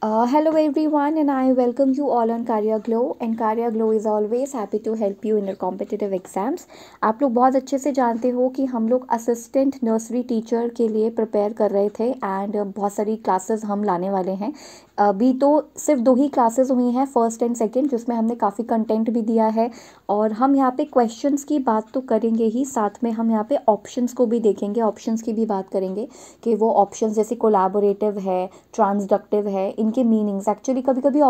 Hello everyone, and I welcome you all on Karya Glow. And Karya Glow is always happy to help you in your competitive exams. आप लोग बहुत अच्छे से जानते हो कि हम लोग असिस्टेंट नर्सरी टीचर के लिए प्रिपेयर कर रहे थे एंड बहुत सारी क्लासेस हम लाने वाले हैं। अभी तो सिर्फ 2 ही क्लासेस हुई हैं, फर्स्ट एंड सेकंड, जिसमें हमने काफ़ी कंटेंट भी दिया है। और हम यहाँ पे क्वेश्चंस की बात तो करेंगे ही, साथ में हम यहाँ पे ऑप्शंस को भी देखेंगे, ऑप्शंस की भी बात करेंगे कि वो ऑप्शंस जैसे कोलैबोरेटिव है, ट्रांसडक्टिव है, इनके मीनिंग्स एक्चुअली कभी कभी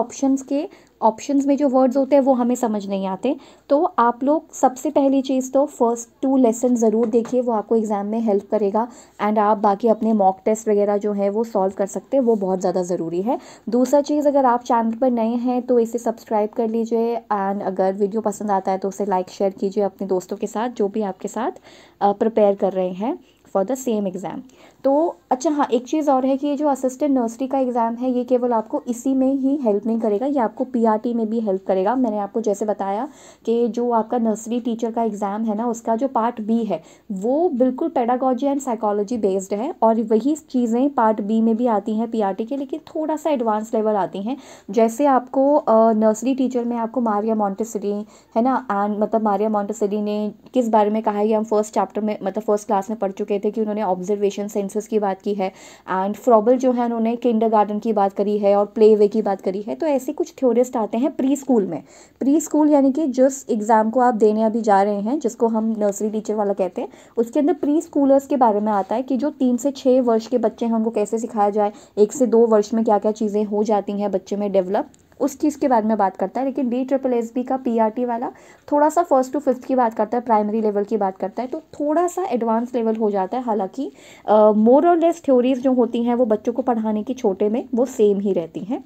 ऑप्शंस में जो वर्ड्स होते हैं वो हमें समझ नहीं आते। तो आप लोग सबसे पहली चीज़ तो फर्स्ट 2 लेसन ज़रूर देखिए, वो आपको एग्ज़ाम में हेल्प करेगा एंड आप बाकी अपने मॉक टेस्ट वगैरह जो है वो सॉल्व कर सकते हैं, वो बहुत ज़्यादा ज़रूरी है। दूसरा चीज़, अगर आप चैनल पर नए हैं तो इसे सब्सक्राइब कर लीजिए एंड अगर वीडियो पसंद आता है तो उसे लाइक शेयर कीजिए अपने दोस्तों के साथ जो भी आपके साथ प्रिपेयर कर रहे हैं फॉर द सेम एग्ज़ाम। तो अच्छा हाँ, एक चीज़ और है कि ये जो असिस्टेंट नर्सरी का एग्ज़ाम है ये केवल आपको इसी में ही हेल्प नहीं करेगा, ये आपको पीआरटी में भी हेल्प करेगा। मैंने आपको जैसे बताया कि जो आपका नर्सरी टीचर का एग्ज़ाम है ना, उसका जो पार्ट बी है वो बिल्कुल पेडागोजी एंड साइकोलॉजी बेस्ड है, और वही चीज़ें पार्ट बी में भी आती हैं पीआरटी के, लेकिन थोड़ा सा एडवांस लेवल आती हैं। जैसे आपको नर्सरी टीचर में आपको मारिया मॉन्टेसरी है ना, एंड मतलब मारिया मॉन्टेसरी ने किस बारे में कहा है, ये हम फर्स्ट चैप्टर में मतलब फर्स्ट क्लास में पढ़ चुके थे कि उन्होंने ऑब्जर्वेशन सेंसस की बात की है। एंड फ्रॉबल जो है उन्होंने किंडरगार्टन की बात करी है और प्ले वे की बात करी है। तो ऐसे कुछ थ्योरिस्ट आते हैं प्री स्कूल में। प्री स्कूल यानी कि जिस एग्ज़ाम को आप देने अभी जा रहे हैं, जिसको हम नर्सरी टीचर वाला कहते हैं, उसके अंदर प्री स्कूलर्स के बारे में आता है कि जो 3 से 6 वर्ष के बच्चे हैं उनको कैसे सिखाया जाए, 1 से 2 वर्ष में क्या क्या चीज़ें हो जाती हैं बच्चे में डेवलप, उस चीज़ के बारे में बात करता है। लेकिन DSSB का पीआरटी वाला थोड़ा सा फर्स्ट टू फिफ्थ की बात करता है, प्राइमरी लेवल की बात करता है, तो थोड़ा सा एडवांस लेवल हो जाता है। हालांकि मोर और लेस थ्योरीज जो होती हैं वो बच्चों को पढ़ाने की छोटे में वो सेम ही रहती हैं।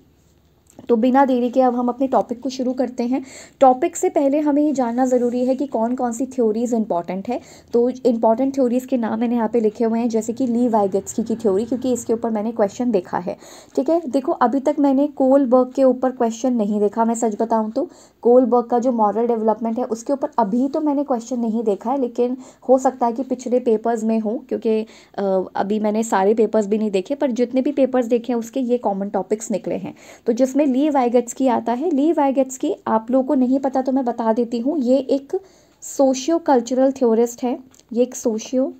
तो बिना देरी के अब हम अपने टॉपिक को शुरू करते हैं। टॉपिक से पहले हमें ये जानना ज़रूरी है कि कौन कौन सी थ्योरीज़ इंपॉर्टेंट है। तो इंपॉर्टेंट थ्योरीज़ के नाम मैंने यहाँ पे लिखे हुए हैं, जैसे कि ली वाइगेट्स्की की थ्योरी, क्योंकि इसके ऊपर मैंने क्वेश्चन देखा है। ठीक है, देखो अभी तक मैंने कोलबर्ग के ऊपर क्वेश्चन नहीं देखा, मैं सच बताऊँ तो कोलबर्ग का जो मॉरल डेवलपमेंट है उसके ऊपर अभी तो मैंने क्वेश्चन नहीं देखा है, लेकिन हो सकता है कि पिछले पेपर्स में हो, क्योंकि अभी मैंने सारे पेपर्स भी नहीं देखे, पर जितने भी पेपर्स देखे हैं उसके ये कॉमन टॉपिक्स निकले हैं। तो जिसमें ली वाइगेट्स्की आता है। ली वाइगेट्स्की आप लोगों को नहीं पता तो मैं बता देती हूँ, ये एक सोशियो कल्चरल थ्योरिस्ट है। ये एक सोशियो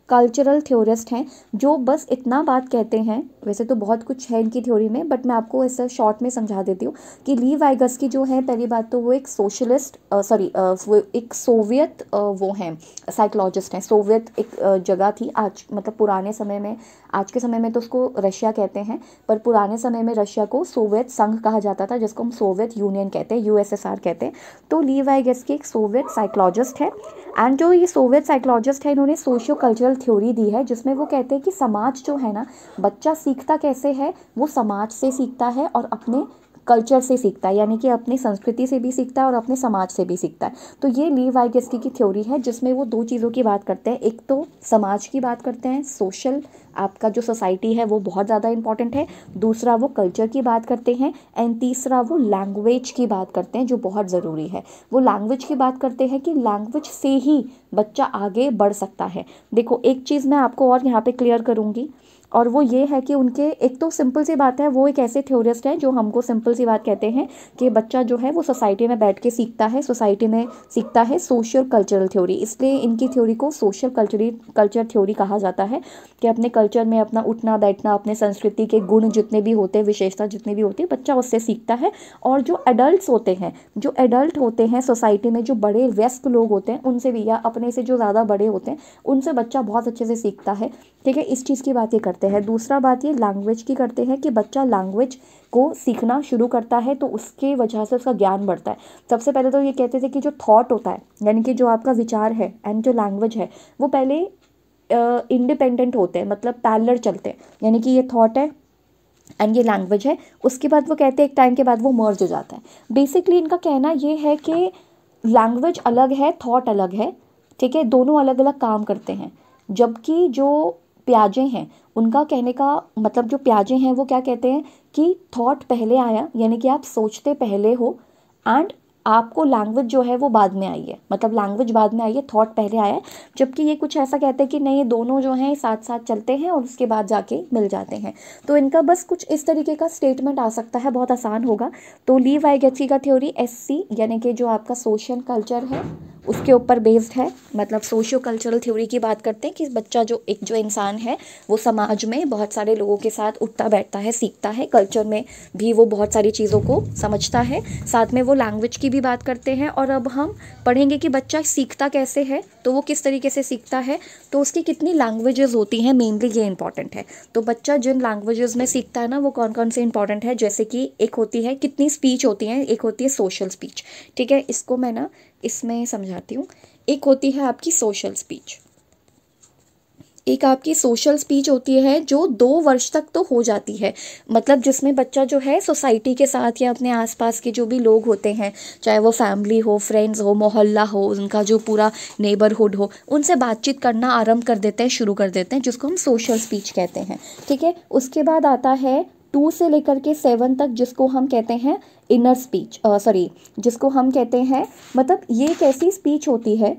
कल्चरल थ्योरिस्ट हैं जो बस इतना बात कहते हैं, वैसे तो बहुत कुछ है इनकी थ्योरी में, बट मैं आपको ऐसा शॉर्ट में समझा देती हूँ कि ली वाइगेट्स्की जो है, पहली बात तो वो एक सोशलिस्ट वो एक सोवियत वो हैं साइकोलॉजिस्ट हैं। सोवियत एक जगह थी, आज मतलब पुराने समय में, आज के समय में तो उसको रशिया कहते हैं, पर पुराने समय में रशिया को सोवियत संघ कहा जाता था, जिसको हम सोवियत यूनियन कहते हैं, यूएसएसआर कहते हैं। तो ली वाइगेट्स्की एक सोवियत साइकोलॉजिस्ट है, एंड जो ये सोवियत साइकोलॉजिस्ट है इन्होंने सोशियो कल्चरल थ्योरी दी है, जिसमें वो कहते हैं कि समाज जो है ना, बच्चा सीखता कैसे है, वो समाज से सीखता है और अपने कल्चर से सीखता है, यानी कि अपनी संस्कृति से भी सीखता है और अपने समाज से भी सीखता है। तो ये ली वाइगेट्स्की की थ्योरी है, जिसमें वो 2 चीज़ों की बात करते हैं, एक तो समाज की बात करते हैं, सोशल आपका जो सोसाइटी है वो बहुत ज़्यादा इंपॉर्टेंट है, दूसरा वो कल्चर की बात करते हैं, एंड तीसरा वो लैंग्वेज की बात करते हैं जो बहुत ज़रूरी है। वो लैंग्वेज की बात करते हैं कि लैंग्वेज से ही बच्चा आगे बढ़ सकता है। देखो एक चीज़ मैं आपको और यहाँ पे क्लियर करूँगी, और वो ये है कि उनके एक तो सिंपल सी बात है, वो एक ऐसे थ्योरिस्ट हैं जो हमको सिंपल सी बात कहते हैं कि बच्चा जो है वो सोसाइटी में बैठ के सीखता है, सोसाइटी में सीखता है सोशल कल्चरल थ्योरी, इसलिए इनकी थ्योरी को सोशल कल्चर थ्योरी कहा जाता है कि अपने कल्चर में अपना उठना बैठना, अपने संस्कृति के गुण जितने भी होते हैं, विशेषता जितनी भी होती है, बच्चा उससे सीखता है। और जो एडल्ट होते हैं सोसाइटी में, जो बड़े व्यस्क लोग होते हैं उनसे भी, या अपने से जो ज़्यादा बड़े होते हैं उनसे बच्चा बहुत अच्छे से सीखता है। ठीक है, इस चीज़ की बात ये करते हैं। दूसरा बात ये लैंग्वेज की करते हैं कि बच्चा लैंग्वेज को सीखना शुरू करता है तो उसके वजह से उसका ज्ञान बढ़ता है। सबसे पहले तो ये कहते थे कि जो थॉट होता है, यानी कि जो आपका विचार है, एंड जो लैंग्वेज है, वो पहले इंडिपेंडेंट होते हैं, मतलब पैरेलल चलते हैं, यानी कि ये थॉट है एंड ये लैंग्वेज है, उसके बाद वो कहते हैं एक टाइम के बाद वो मर्ज हो जाता है। बेसिकली इनका कहना ये है कि लैंग्वेज अलग है, थॉट अलग है। ठीक है, दोनों अलग अलग काम करते हैं। जबकि जो प्याजे हैं उनका कहने का मतलब, जो प्याजे हैं वो क्या कहते हैं कि थॉट पहले आया, यानी कि आप सोचते पहले हो, एंड आपको लैंग्वेज जो है वो बाद में आई है, मतलब लैंग्वेज बाद में आई है, थॉट पहले आया है। जबकि ये कुछ ऐसा कहते हैं कि नहीं, दोनों जो हैं साथ साथ चलते हैं और उसके बाद जाके मिल जाते हैं। तो इनका बस कुछ इस तरीके का स्टेटमेंट आ सकता है, बहुत आसान होगा। तो ली वाइगेत्सी का थ्योरी SC यानी कि जो आपका सोशल कल्चर है उसके ऊपर बेस्ड है। मतलब सोशियो कल्चरल थ्योरी की बात करते हैं कि बच्चा जो इंसान है वो समाज में बहुत सारे लोगों के साथ उठता बैठता है, सीखता है, कल्चर में भी वो बहुत सारी चीज़ों को समझता है। साथ में वो लैंग्वेज की भी बात करते हैं। और अब हम पढ़ेंगे कि बच्चा सीखता कैसे है, तो वो किस तरीके से सीखता है, तो उसकी कितनी लैंग्वेजेस होती हैं, मेनली ये इंपॉर्टेंट है। तो बच्चा जिन लैंग्वेजेस में सीखता है ना, वो कौन कौन से इंपॉर्टेंट है, जैसे कि एक होती है कितनी स्पीच होती है, एक होती है सोशल स्पीच। ठीक है, इसको मैं ना इसमें समझाती हूँ। एक होती है आपकी सोशल स्पीच, एक आपकी सोशल स्पीच होती है जो 2 वर्ष तक तो हो जाती है, मतलब जिसमें बच्चा जो है सोसाइटी के साथ या अपने आसपास के जो भी लोग होते हैं, चाहे वो फैमिली हो, फ्रेंड्स हो, मोहल्ला हो, उनका जो पूरा नेबरहुड हो, उनसे बातचीत करना आरंभ कर देते हैं, शुरू कर देते हैं, जिसको हम सोशल स्पीच कहते हैं। ठीक है, उसके बाद आता है 2 से लेकर के 7 तक, जिसको हम कहते हैं इनर स्पीच, जिसको हम कहते हैं, मतलब ये एक ऐसी स्पीच होती है,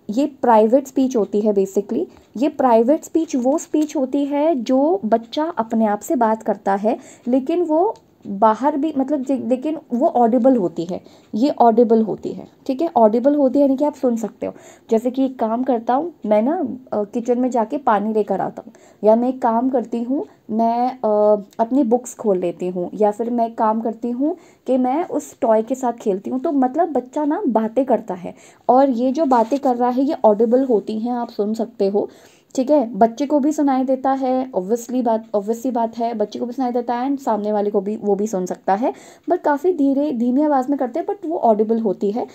ये प्राइवेट स्पीच होती है बेसिकली। ये प्राइवेट स्पीच वो स्पीच होती है जो बच्चा अपने आप से बात करता है, लेकिन वो बाहर भी, मतलब लेकिन वो ऑडिबल होती है, ये ऑडिबल होती है। ठीक है, ऑडिबल होती है यानी कि आप सुन सकते हो। जैसे कि एक काम करता हूँ मैं ना, किचन में जाके पानी लेकर आता हूँ, या मैं एक काम करती हूँ, मैं अपनी बुक्स खोल लेती हूँ, या फिर मैं एक काम करती हूँ कि मैं उस टॉय के साथ खेलती हूँ। तो मतलब बच्चा ना बातें करता है, और ये जो बातें कर रहा है ये ऑडिबल होती हैं, आप सुन सकते हो। ठीक है, बच्चे को भी सुनाई देता है, ऑब्वियसली बात है, बच्चे को भी सुनाई देता है एंड सामने वाले को भी, वो भी सुन सकता है, बट काफ़ी धीमी आवाज़ में करते हैं, बट वो ऑडिबल होती है।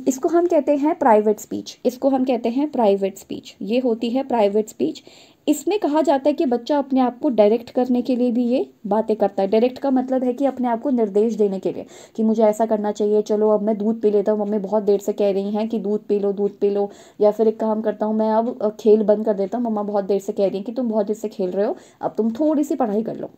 इसको हम कहते हैं प्राइवेट स्पीच, इसको हम कहते हैं प्राइवेट स्पीच, ये होती है प्राइवेट स्पीच। इसमें कहा जाता है कि बच्चा अपने आप को डायरेक्ट करने के लिए भी ये बातें करता है। डायरेक्ट का मतलब है कि अपने आप को निर्देश देने के लिए, कि मुझे ऐसा करना चाहिए, चलो अब मैं दूध पी लेता हूँ, मम्मी बहुत देर से कह रही हैं कि दूध पी लो, दूध पी लो। या फिर एक काम करता हूँ मैं, अब खेल बंद कर देता हूँ, मम्मा बहुत देर से कह रही हैं कि तुम बहुत देर से खेल रहे हो, अब तुम थोड़ी सी पढ़ाई कर लो।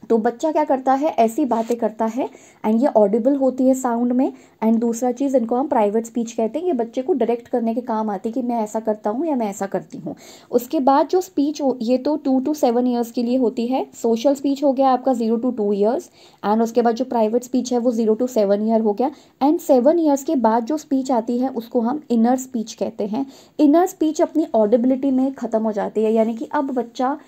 तो बच्चा क्या करता है, ऐसी बातें करता है, एंड ये ऑडिबल होती है साउंड में। एंड दूसरा चीज़, इनको हम प्राइवेट स्पीच कहते हैं, ये बच्चे को डायरेक्ट करने के काम आती है कि मैं ऐसा करता हूँ या मैं ऐसा करती हूँ। उसके बाद जो स्पीच ये तो 2 to 7 ईयर्स के लिए होती है। सोशल स्पीच हो गया आपका 0 to 2 ईयर्स, एंड उसके बाद जो प्राइवेट स्पीच है वो 0 to 7 ईयर हो गया। एंड 7 ईयर्स के बाद जो स्पीच आती है उसको हम इनर स्पीच कहते हैं। इनर स्पीच अपनी ऑडिबिलिटी में ख़त्म हो जाती है, यानी कि अब बच्चा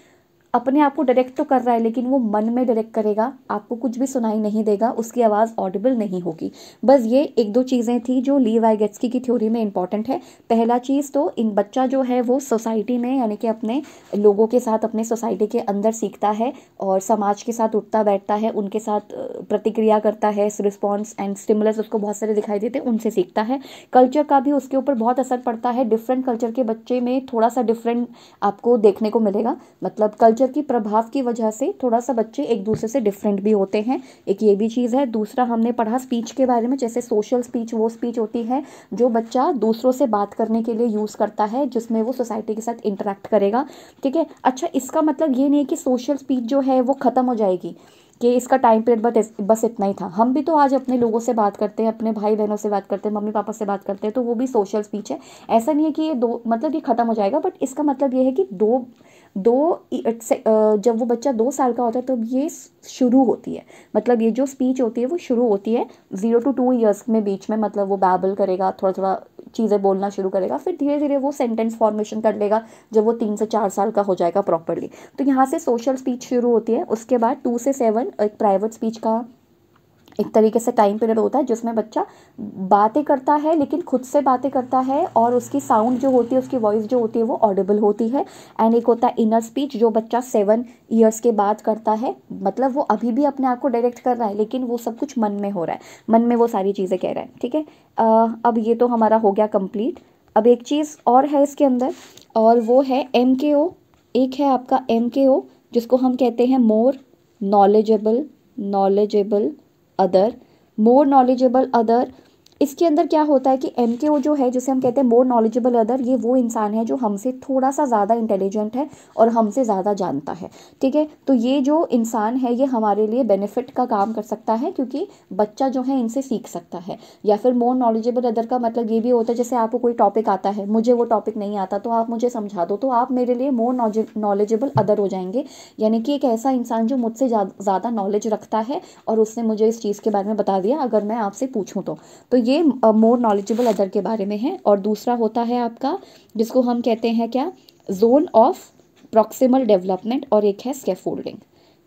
अपने आप को डायरेक्ट तो कर रहा है, लेकिन वो मन में डायरेक्ट करेगा, आपको कुछ भी सुनाई नहीं देगा, उसकी आवाज़ ऑडिबल नहीं होगी। बस ये 1-2 चीज़ें थी जो ली वाइगेत्स्की की थ्योरी में इंपॉर्टेंट है। पहला चीज़ तो इन बच्चा जो है वो सोसाइटी में, यानी कि अपने लोगों के साथ, अपने सोसाइटी के अंदर सीखता है, और समाज के साथ उठता बैठता है, उनके साथ प्रतिक्रिया करता है, रिस्पॉन्स एंड स्टिमुलस उसको बहुत सारे दिखाई देते हैं, उनसे सीखता है। कल्चर का भी उसके ऊपर बहुत असर पड़ता है। डिफरेंट कल्चर के बच्चे में थोड़ा सा डिफरेंट आपको देखने को मिलेगा, मतलब कल्चर की प्रभाव की वजह से थोड़ा सा बच्चे एक दूसरे से डिफरेंट भी होते हैं, एक ये भी चीज़ है। दूसरा, हमने पढ़ा स्पीच के बारे में, जैसे सोशल स्पीच वो स्पीच होती है जो बच्चा दूसरों से बात करने के लिए यूज़ करता है, जिसमें वो सोसाइटी के साथ इंटरेक्ट करेगा। ठीक है, अच्छा, इसका मतलब ये नहीं है कि सोशल स्पीच जो है वो ख़त्म हो जाएगी, कि इसका टाइम पीरियड बस इतना ही था। हम भी तो आज अपने लोगों से बात करते हैं, अपने भाई बहनों से बात करते हैं, मम्मी पापा से बात करते हैं, तो वो भी सोशल स्पीच है। ऐसा नहीं है कि ये मतलब ये ख़त्म हो जाएगा, बट इसका मतलब ये है कि जब वो बच्चा 2 साल का होता है तब ये शुरू होती है, मतलब ये जो स्पीच होती है वो शुरू होती है 0 to 2 ईयर्स में, बीच में, मतलब वो बैबल करेगा, थोड़ा थोड़ा चीज़ें बोलना शुरू करेगा, फिर धीरे धीरे वो सेंटेंस फॉर्मेशन कर लेगा जब वो 3 से 4 साल का हो जाएगा प्रॉपरली। तो यहाँ से सोशल स्पीच शुरू होती है। उसके बाद 2 से 7 एक प्राइवेट स्पीच का एक तरीके से टाइम पीरियड होता है, जिसमें बच्चा बातें करता है, लेकिन खुद से बातें करता है, और उसकी साउंड जो होती है, उसकी वॉइस जो होती है वो ऑडिबल होती है। एंड एक होता है इनर स्पीच, जो बच्चा 7 ईयर्स के बाद करता है, मतलब वो अभी भी अपने आप को डायरेक्ट कर रहा है, लेकिन वो सब कुछ मन में हो रहा है, मन में वो सारी चीज़ें कह रहा है। ठीक है, अब ये तो हमारा हो गया कंप्लीट। अब एक चीज़ और है इसके अंदर, और वो है MKO। एक है आपका MKO, जिसको हम कहते हैं more knowledgeable other. More knowledgeable other इसके अंदर क्या होता है कि MKO जो है, जिसे हम कहते हैं मोर नॉलेजेबल अदर, ये वो इंसान है जो हमसे थोड़ा सा ज़्यादा इंटेलिजेंट है और हमसे ज़्यादा जानता है। ठीक है, तो ये जो इंसान है ये हमारे लिए बेनिफिट का काम कर सकता है, क्योंकि बच्चा जो है इनसे सीख सकता है। या फिर मोर नॉलेजेबल अदर का मतलब ये भी होता है, जैसे आपको कोई टॉपिक आता है, मुझे वो टॉपिक नहीं आता, तो आप मुझे समझा दो, तो आप मेरे लिए मोर नॉलेजेबल अदर हो जाएंगे। यानी कि एक ऐसा इंसान जो मुझसे ज़्यादा नॉलेज रखता है और उसने मुझे इस चीज़ के बारे में बता दिया अगर मैं आपसे पूछूं तो ये मोर नॉलेजेबल अदर के बारे में है। और दूसरा होता है आपका, जिसको हम कहते हैं क्या, जोन ऑफ प्रॉक्सिमल डेवलपमेंट, और एक है स्कैफोल्डिंग।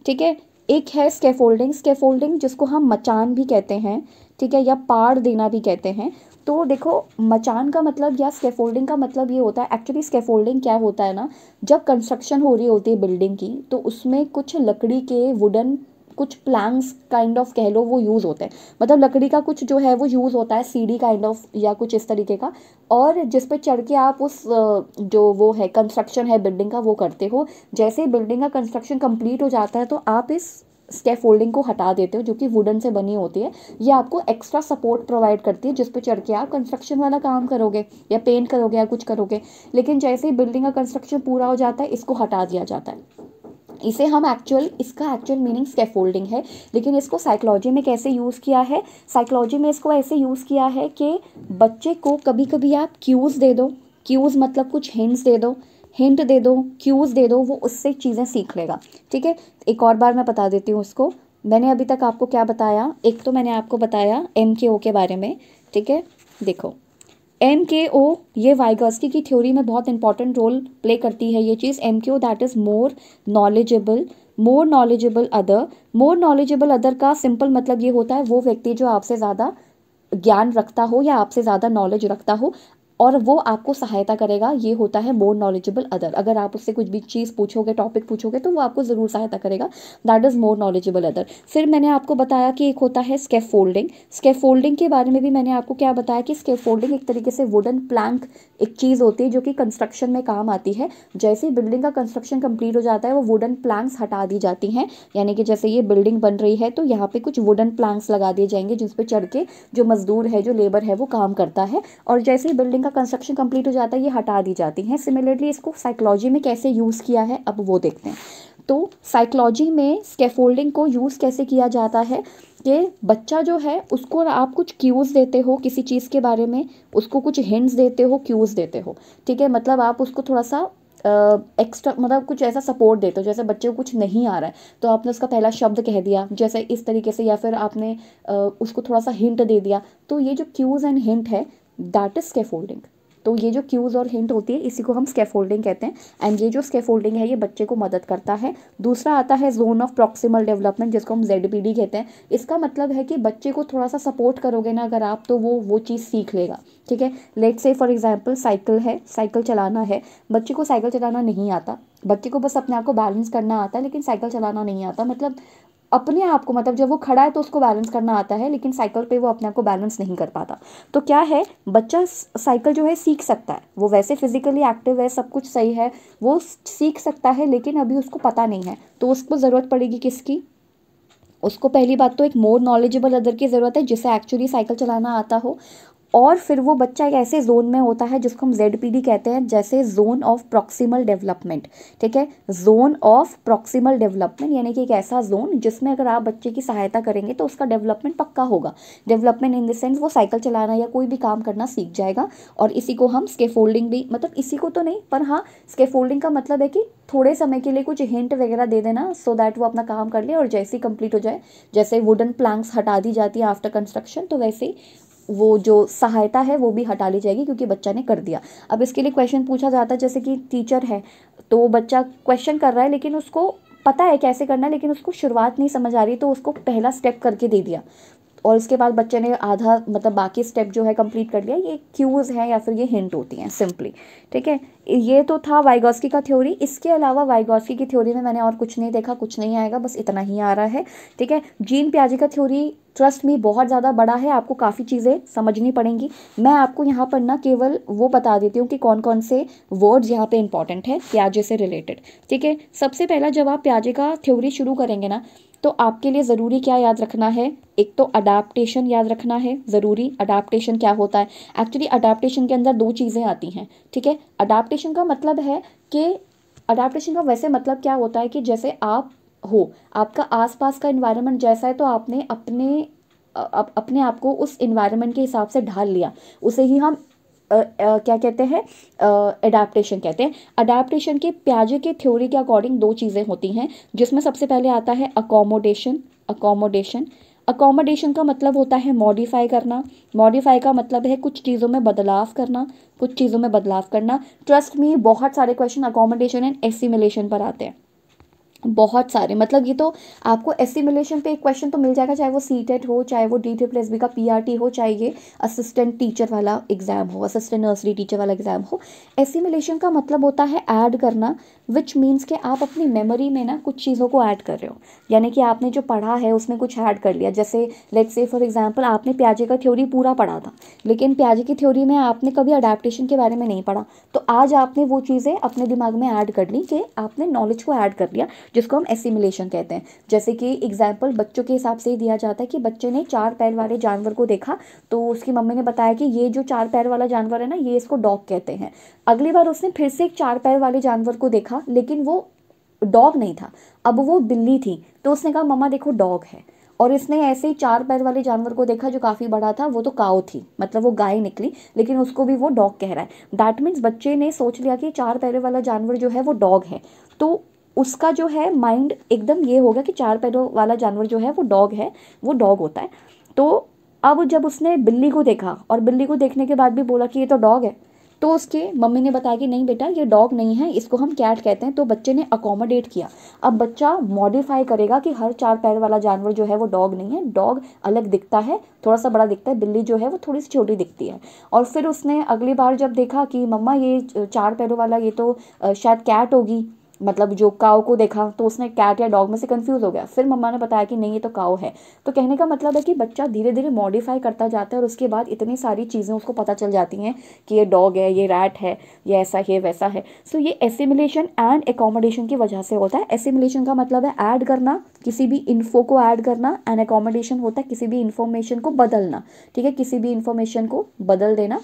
ठीक है, एक है स्कैफोल्डिंग जिसको हम मचान भी कहते हैं, ठीक है, या पाड़ देना भी कहते हैं। तो देखो, मचान का मतलब या स्कैफोल्डिंग का मतलब ये होता है, एक्चुअली स्कैफोल्डिंग क्या होता है ना, जब कंस्ट्रक्शन हो रही होती है बिल्डिंग की, तो उसमें कुछ लकड़ी के वुडन कुछ प्लैंक्स काइंड ऑफ कह लो वो यूज़ होते हैं। मतलब लकड़ी का कुछ जो है वो यूज़ होता है, सीढ़ी काइंड ऑफ या कुछ इस तरीके का, और जिस पे चढ़ के आप उस जो वो है कंस्ट्रक्शन है बिल्डिंग का वो करते हो। जैसे ही बिल्डिंग का कंस्ट्रक्शन कंप्लीट हो जाता है तो आप इस स्कैफोल्डिंग को हटा देते हो, जो कि वुडन से बनी होती है। ये आपको एक्स्ट्रा सपोर्ट प्रोवाइड करती है, जिस पे चढ़ के आप कंस्ट्रक्शन वाला काम करोगे या पेंट करोगे या कुछ करोगे। लेकिन जैसे ही बिल्डिंग का कंस्ट्रक्शन पूरा हो जाता है, इसको हटा दिया जाता है। इसे हम इसका एक्चुअल मीनिंग स्कैफोल्डिंग है, लेकिन इसको साइकोलॉजी में कैसे यूज़ किया है, साइकोलॉजी में इसको ऐसे यूज़ किया है कि बच्चे को कभी कभी आप क्यूज़ दे दो, क्यूज़ मतलब कुछ हिंट्स दे दो, हिंट दे दो, क्यूज़ दे दो, वो उससे चीज़ें सीख लेगा। ठीक है, एक और बार मैं बता देती हूँ उसको। मैंने अभी तक आपको क्या बताया, एक तो मैंने आपको बताया MKO के बारे में। ठीक है, देखो MKO ये वाइगॉस्की की थ्योरी में बहुत इंपॉर्टेंट रोल प्ले करती है ये चीज़। MKO that is more knowledgeable other. More knowledgeable other का सिंपल मतलब ये होता है, वो व्यक्ति जो आपसे ज़्यादा ज्ञान रखता हो या आपसे ज़्यादा नॉलेज रखता हो और वो आपको सहायता करेगा, ये होता है मोर नॉलेजेबल अदर। अगर आप उससे कुछ भी चीज़ पूछोगे, टॉपिक पूछोगे, तो वो आपको ज़रूर सहायता करेगा, that is more knowledgeable other. फिर मैंने आपको बताया कि एक होता है स्कैफोल्डिंग के बारे में भी मैंने आपको क्या बताया कि स्कैफोल्डिंग एक तरीके से वुडन प्लैंक एक चीज़ होती है जो कि कंस्ट्रक्शन में काम आती है। जैसे ही बिल्डिंग का कंस्ट्रक्शन कंप्लीट हो जाता है, वो वुडन प्लैंक्स हटा दी जाती हैं। यानी कि जैसे ये बिल्डिंग बन रही है तो यहाँ पे कुछ वुडन प्लैंक्स लगा दिए जाएंगे, जिस पे चढ़ के जो मजदूर है, जो लेबर है, वो काम करता है। और जैसे ही बिल्डिंग का कंस्ट्रक्शन कंप्लीट हो जाता है, ये हटा दी जाती हैं। सिमिलरली इसको साइकोलॉजी में कैसे यूज़ किया है, अब वो देखते हैं। तो साइकोलॉजी में स्कैफोल्डिंग को यूज़ कैसे किया जाता है कि बच्चा जो है उसको आप कुछ क्यूज़ देते हो किसी चीज़ के बारे में, उसको कुछ हिंट्स देते हो, क्यूज़ देते हो। ठीक है, मतलब आप उसको थोड़ा सा एक्स्ट्रा मतलब कुछ ऐसा सपोर्ट देते हो। जैसे बच्चे को कुछ नहीं आ रहा है तो आपने उसका पहला शब्द कह दिया, जैसे इस तरीके से, या फिर आपने उसको थोड़ा सा हिंट दे दिया। तो ये जो क्यूज़ एंड हिंट है, दैट इज स्कैफोल्डिंग। तो ये जो क्यूज़ और हिंट होती है, इसी को हम स्कैफोल्डिंग कहते हैं। एंड ये जो स्कैफोल्डिंग है, ये बच्चे को मदद करता है। दूसरा आता है जोन ऑफ प्रॉक्सिमल डेवलपमेंट, जिसको हम ZPD कहते हैं। इसका मतलब है कि बच्चे को थोड़ा सा सपोर्ट करोगे ना अगर आप, तो वो चीज़ सीख लेगा। ठीक है, let's say for example cycle है, साइकिल चलाना है, बच्चे को साइकिल चलाना नहीं आता, बच्चे को बस अपने आप को बैलेंस करना आता है, लेकिन साइकिल चलाना नहीं आता। मतलब अपने आप को, मतलब जब वो खड़ा है तो उसको बैलेंस करना आता है, लेकिन साइकिल पे वो अपने आप को बैलेंस नहीं कर पाता। तो क्या है, बच्चा साइकिल जो है सीख सकता है, वो वैसे फिजिकली एक्टिव है, सब कुछ सही है, वो सीख सकता है, लेकिन अभी उसको पता नहीं है। तो उसको ज़रूरत पड़ेगी किसकी, उसको पहली बात तो एक मोर नॉलेजेबल अदर की ज़रूरत है जिसे एक्चुअली साइकिल चलाना आता हो। और फिर वो बच्चा एक ऐसे जोन में होता है जिसको हम ZPD कहते हैं, जैसे जोन ऑफ प्रॉक्सिमल डेवलपमेंट। ठीक है, जोन ऑफ प्रॉक्सिमल डेवलपमेंट यानी कि एक ऐसा जोन जिसमें अगर आप बच्चे की सहायता करेंगे तो उसका डेवलपमेंट पक्का होगा। डेवलपमेंट इन द सेंस वो साइकिल चलाना या कोई भी काम करना सीख जाएगा। और इसी को हम स्कैफोल्डिंग भी, मतलब इसी को तो नहीं, पर हाँ स्कैफोल्डिंग का मतलब है कि थोड़े समय के लिए कुछ हिंट वगैरह दे देना, सो दैट वो अपना काम कर ले, और जैसे ही कंप्लीट हो जाए, जैसे वुडन प्लैंक्स हटा दी जाती है आफ्टर कंस्ट्रक्शन, तो वैसे ही वो जो सहायता है वो भी हटा ली जाएगी, क्योंकि बच्चा ने कर दिया। अब इसके लिए क्वेश्चन पूछा जाता है, जैसे कि टीचर है तो बच्चा क्वेश्चन कर रहा है, लेकिन उसको पता है कैसे करना है, लेकिन उसको शुरुआत नहीं समझ आ रही, तो उसको पहला स्टेप करके दे दिया, और उसके बाद बच्चे ने आधा मतलब बाकी स्टेप जो है कंप्लीट कर लिया। ये क्यूज़ हैं या फिर ये हिंट होती हैं सिंपली। ठीक है, ये तो था वाइगॉस्की का थ्योरी। इसके अलावा वाइगॉस्की की थ्योरी में मैंने और कुछ नहीं देखा, कुछ नहीं आएगा, बस इतना ही आ रहा है। ठीक है, जीन पियाजे का थ्योरी ट्रस्ट में बहुत ज़्यादा बड़ा है, आपको काफ़ी चीज़ें समझनी पड़ेंगी। मैं आपको यहाँ पर ना केवल वो बता देती हूँ कि कौन कौन से वर्ड्स यहाँ पे इंपॉर्टेंट है पियाजे से रिलेटेड। ठीक है, सबसे पहला जब आप पियाजे का थ्योरी शुरू करेंगे ना, तो आपके लिए ज़रूरी क्या याद रखना है, एक तो अडाप्टेशन याद रखना है ज़रूरी। अडाप्टेशन क्या होता है, एक्चुअली अडाप्टेशन के अंदर दो चीज़ें आती हैं, ठीक है। अडाप्टेशन का मतलब है कि अडाप्टेशन का वैसे मतलब क्या होता है कि जैसे आप हो, आपका आसपास का इन्वायरमेंट जैसा है तो आपने अपने आप को उस इन्वायरमेंट के हिसाब से ढाल लिया, उसे ही हम क्या कहते हैं, अडाप्टेशन कहते हैं। अडाप्टेशन के पियाजे के थ्योरी के अकॉर्डिंग दो चीज़ें होती हैं, जिसमें सबसे पहले आता है अकोमोडेशन। अकोमोडेशन अकोमोडेशन का मतलब होता है मॉडिफाई करना। मॉडिफाई का मतलब है कुछ चीज़ों में बदलाव करना, कुछ चीज़ों में बदलाव करना। ट्रस्ट मी, बहुत सारे क्वेश्चन अकोमोडेशन एंड एसिमिलेशन पर आते हैं, बहुत सारे। मतलब ये तो आपको एसिमिलेशन पे एक क्वेश्चन तो मिल जाएगा, चाहे वो सीटेट हो, चाहे वो DSSB का PRT हो, चाहे ये असिस्टेंट टीचर वाला एग्जाम हो, असिस्टेंट नर्सरी टीचर वाला एग्जाम हो। एसिमिलेशन का मतलब होता है ऐड करना, विच मीन्स कि आप अपनी मेमोरी में ना कुछ चीज़ों को ऐड कर रहे हो, यानी कि आपने जो पढ़ा है उसमें कुछ ऐड कर लिया। जैसे लेट्स से फॉर एग्जाम्पल आपने पियाजे का थ्योरी पूरा पढ़ा था, लेकिन पियाजे की थ्योरी में आपने कभी अडेप्टेशन के बारे में नहीं पढ़ा, तो आज आपने वो चीज़ें अपने दिमाग में ऐड कर ली कि आपने नॉलेज को ऐड कर लिया, जिसको हम एसिमिलेशन कहते हैं। जैसे कि एग्जाम्पल बच्चों के हिसाब से ही दिया जाता है कि बच्चे ने 4 पैर वाले जानवर को देखा, तो उसकी मम्मी ने बताया कि ये जो 4 पैर वाला जानवर है ना, ये इसको डॉग कहते हैं। अगली बार उसने फिर से एक 4 पैर वाले जानवर को देखा, लेकिन वो डॉग नहीं था, अब वो बिल्ली थी, तो उसने कहा मम्मा देखो डॉग है। और इसने ऐसे ही 4 पैर वाले जानवर को देखा जो काफ़ी बड़ा था, वो तो काऊ थी, मतलब वो गाय निकली, लेकिन उसको भी वो डॉग कह रहा है। दैट मीन्स बच्चे ने सोच लिया कि 4 पैरों वाला जानवर जो है वो डॉग है, तो उसका जो है माइंड एकदम ये हो गया कि 4 पैरों वाला जानवर जो है वो डॉग है, वो डॉग होता है। तो अब जब उसने बिल्ली को देखा और बिल्ली को देखने के बाद भी बोला कि ये तो डॉग है, तो उसके मम्मी ने बताया कि नहीं बेटा ये डॉग नहीं है, इसको हम कैट कहते हैं। तो बच्चे ने अकोमोडेट किया। अब बच्चा मॉडिफाई करेगा कि हर 4 पैर वाला जानवर जो है वो डॉग नहीं है, डॉग अलग दिखता है, थोड़ा सा बड़ा दिखता है, बिल्ली जो है वो थोड़ी सी छोटी दिखती है। और फिर उसने अगली बार जब देखा कि मम्मा ये 4 पैरों वाला ये तो शायद कैट होगी, मतलब जो काऊ को देखा, तो उसने कैट या डॉग में से कंफ्यूज हो गया। फिर मम्मा ने बताया कि नहीं ये तो काऊ है। तो कहने का मतलब है कि बच्चा धीरे धीरे मॉडिफाई करता जाता है, और उसके बाद इतनी सारी चीज़ें उसको पता चल जाती हैं कि ये डॉग है, ये रैट है, ये ऐसा है वैसा है। सो ये एसिमिलेशन एंड एकोमोडेशन की वजह से होता है। एसिमिलेशन का मतलब है ऐड करना, किसी भी इन्फो को ऐड करना, एंड एकोमोडेशन होता है किसी भी इन्फॉर्मेशन को बदलना, ठीक है, किसी भी इन्फॉर्मेशन को बदल देना,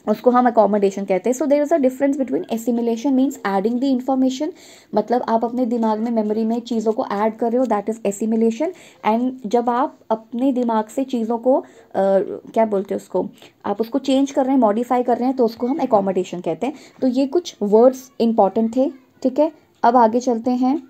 उसको हम अकोमोडेशन कहते हैं। So there is a difference between assimilation means adding the information, मतलब आप अपने दिमाग में मेमोरी में चीज़ों को ऐड कर रहे हो, दैट इज़ एसिमिलेशन। एंड जब आप अपने दिमाग से चीज़ों को क्या बोलते हैं उसको, आप उसको चेंज कर रहे हैं, मॉडिफाई कर रहे हैं, तो उसको हम अकोमोडेशन कहते हैं। तो ये कुछ वर्ड्स इंपॉर्टेंट थे, ठीक है। अब आगे चलते हैं।